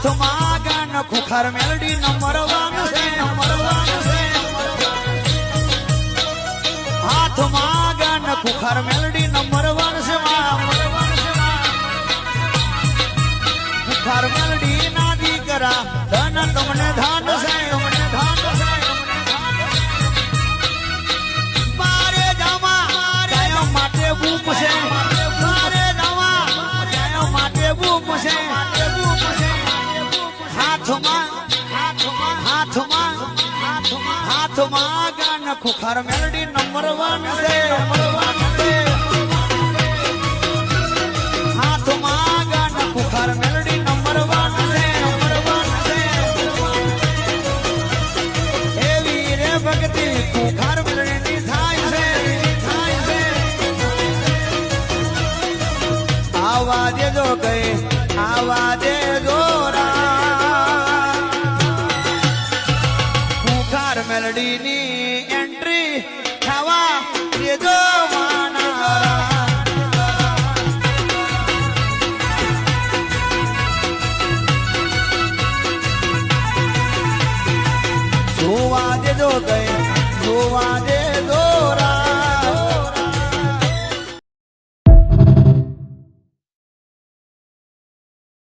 હાથમાં ગાન ખુખાર મેલડી નંબર 1 છે નંબર 1 છે હાથમાં ગાન ખુખાર મેલડી નંબર 1 છે ખુખાર મેલડી ના દીકરા ધન તમને ધાન છે અમને ધાન છે મારે જામા જાયો માટે બૂપ છે મારે જામા જાયો માટે બૂપ છે હાથમાં ગાન ખુખાર મેલડી નંબર 1 છે હાથમાં ગાન ખુખાર મેલડી નંબર 1 છે એવી રે ભક્તિ ખુખાર મેલડી થાય છે આવા દેજો ગઈ આવા દેજો મેલડી ની એન્ટ્રી થવા દેજો જોવા દેજો ગઈ જોવા